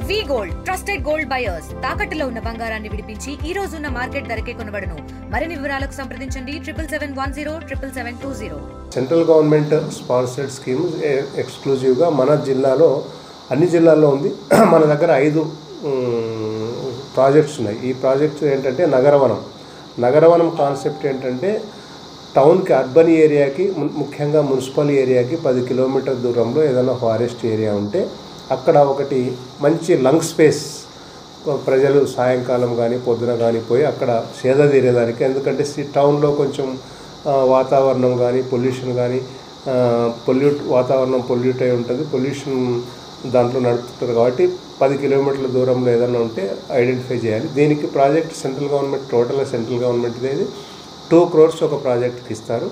వి gold trusted gold buyers తాకట్టులో ఉన్న బంగారాన్ని విడిపించి ఈ రోజు ఉన్న మార్కెట్ ధరకే కొనబడును. మరిన్ని వివరాలకు సంప్రదించండి 77107720. సెంట్రల్ గవర్నమెంట్ స్పాన్సర్డ్ స్కీమ్ ఎక్స్క్లూజివ్గా మన జిల్లాలో అన్ని జిల్లాల్లో ఉంది. మన దగ్గర 5 ప్రాజెక్ట్స్ ఉన్నాయి. ఈ ప్రాజెక్ట్స్ ఏంటంటే నగరవనం కాన్సెప్ట్ ఏంటంటే టౌన్కి అర్బన్ ఏరియాకి ముఖ్యంగా మున్సిపల్ ఏరియాకి 10 కిలోమీటర్ దూరంలో ఏదైనా ఫారెస్ట్ ఏరియా ఉంటే అక్కడ ఒకటి మంచి లంగ్ స్పేస్ ప్రజలు సాయంకాలం కానీ పొద్దున కానీ పోయి అక్కడ సేద తీరేదానికి. ఎందుకంటే టౌన్లో కొంచెం వాతావరణం కానీ పొల్యూషన్ కానీ వాతావరణం పొల్యూట్ అయి ఉంటుంది, పొల్యూషన్ దాంట్లో నడుపుతుంటారు. కాబట్టి 10 కిలోమీటర్ల దూరంలో ఏదైనా ఉంటే ఐడెంటిఫై చేయాలి. దీనికి ప్రాజెక్ట్ సెంట్రల్ గవర్నమెంట్ అనేది 2 crores ఒక ప్రాజెక్ట్కి ఇస్తారు.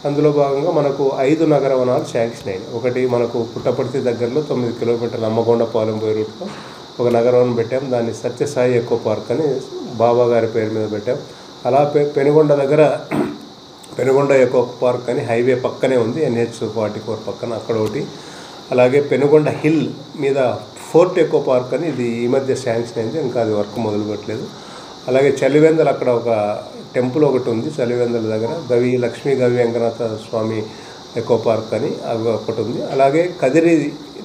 అందులో భాగంగా మనకు 5 నగరవనాలు శాంక్షన్ అయినాయి. ఒకటి మనకు పుట్టపర్తి దగ్గరలో 9 కిలోమీటర్ల అమ్మగొండపాలెం పోయే రూట్లో ఒక నగరవనం పెట్టాం. దాన్ని సత్యసాయి ఎకో పార్క్ అని బాబా గారి పేరు మీద పెట్టాం. అలా పెనుగొండ దగ్గర పెనుగొండ ఎకో పార్క్ అని హైవే పక్కనే ఉంది, NH44 పక్కన అక్కడ ఒకటి. అలాగే పెనుగొండ హిల్ మీద ఫోర్ట్ ఎకో పార్క్ అని ఇది ఈ మధ్య శాంక్షన్ అయింది, ఇంకా అది వర్క్ మొదలు పెట్టలేదు. అలాగే చలివెందల అక్కడ ఒక టెంపుల్ ఒకటి ఉంది చలివెందల దగ్గర, లక్ష్మీ గవి వెంకటనాథ స్వామి ఎకో పార్క్ అని అవి ఒకటి ఉంది. అలాగే కదిరి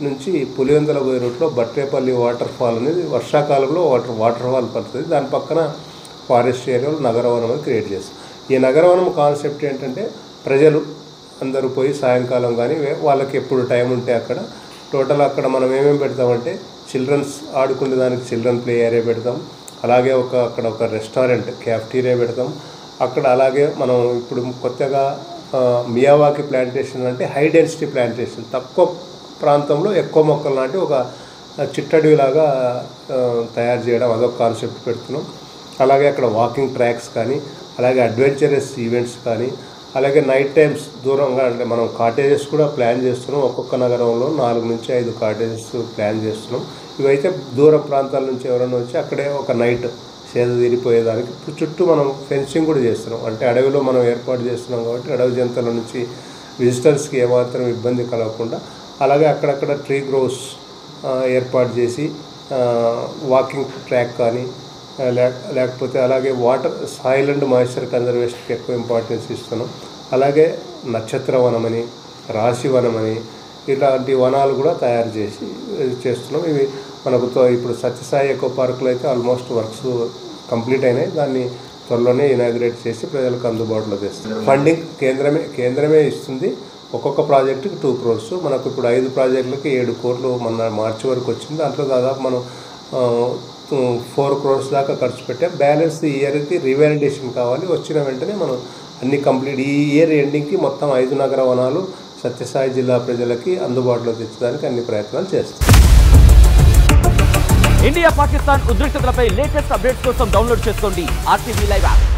నుంచి పులివెందల పోయే రూట్లో బట్రేపల్లి వాటర్ ఫాల్ అనేది వర్షాకాలంలో వాటర్ ఫాల్ పడుతుంది. దాని పక్కన ఫారెస్ట్ ఏరియాలో నగరవనం అని క్రియేట్ చేస్తాం. ఈ నగరవనం కాన్సెప్ట్ ఏంటంటే ప్రజలు అందరూ పోయి సాయంకాలం కానీ వాళ్ళకి ఎప్పుడు టైం ఉంటే అక్కడ టోటల్ అక్కడ మనం ఏమేమి పెడతామంటే చిల్డ్రన్స్ ఆడుకునే దానికి చిల్డ్రన్ ప్లే ఏరియా పెడతాం. అలాగే అక్కడ ఒక రెస్టారెంట్ క్యాఫ్టీరియా పెడతాం అక్కడ. అలాగే మనం ఇప్పుడు కొత్తగా మియావాకి ప్లాంటేషన్ అంటే హై డెన్సిటీ ప్లాంటేషన్, తక్కువ ప్రాంతంలో ఎక్కువ మొక్కలు లాంటి ఒక చిట్టడిలాగా తయారు చేయడం, అదొక కాన్సెప్ట్ పెడుతున్నాం. అలాగే అక్కడ వాకింగ్ ట్రాక్స్ కానీ, అలాగే అడ్వెంచరస్ ఈవెంట్స్ కానీ, అలాగే నైట్ టైమ్స్ దూరంగా అంటే మనం కాటేజెస్ కూడా ప్లాన్ చేస్తున్నాం. ఒక్కొక్క నగరంలో 4 నుంచి 5 కాటేజెస్ ప్లాన్ చేస్తున్నాం. ఇవైతే దూర ప్రాంతాల నుంచి ఎవరైనా వచ్చి అక్కడే ఒక నైట్ సేద తీరిపోయేదానికి చుట్టూ మనం ఫెన్సింగ్ కూడా చేస్తున్నాం. అంటే అడవిలో మనం ఏర్పాటు చేస్తున్నాం కాబట్టి అడవి జంతువుల నుంచి విజిటర్స్కి ఏమాత్రం ఇబ్బంది కలగకుండా. అలాగే అక్కడక్కడ ట్రీ గ్రోవ్స్ ఏర్పాటు చేసి వాకింగ్ ట్రాక్ కానీ లేకపోతే అలాగే వాటర్ సాయిల్ అండ్ మాయిశ్చర్ కన్జర్వేషన్కి ఎక్కువ ఇంపార్టెన్స్ ఇస్తున్నాం. అలాగే నక్షత్ర వనమని, రాశి వనమని ఇలాంటి వనాలు కూడా తయారు చేస్తున్నాం. ఇవి మనకు ఇప్పుడు సత్యసాయి ఎకో పార్కులో అయితే ఆల్మోస్ట్ వర్క్స్ కంప్లీట్ అయినాయి. దాన్ని త్వరలోనే ఇనాగ్రేట్ చేసి ప్రజలకు అందుబాటులో తెస్తుంది. ఫండింగ్ కేంద్రమే ఇస్తుంది. ఒక్కొక్క ప్రాజెక్టుకి 2 crores. మనకు ఇప్పుడు 5 ప్రాజెక్టులకి 7 crores మొన్న మార్చి వరకు వచ్చింది. దాంట్లో దాదాపు మనం 4 crores దాకా ఖర్చు పెట్టాం. బ్యాలెన్స్ ఈ ఇయర్కి రివాలిడేషన్ కావాలి. వచ్చిన వెంటనే మనం అన్ని కంప్లీట్ ఈ ఇయర్ ఎండింగ్కి మొత్తం 5 నగరవనాలు సత్యసాయి జిల్లా ప్రజలకి అందుబాటులో తెచ్చడానికి అన్ని ప్రయత్నాలు చేస్తాం. ఇండియా పాకిస్తాన్ ఉద్రిక్తతలపై లేటెస్ట్ అప్డేట్స్ కోసం డౌన్లోడ్ చేసుకోండి RTV Live యాప్.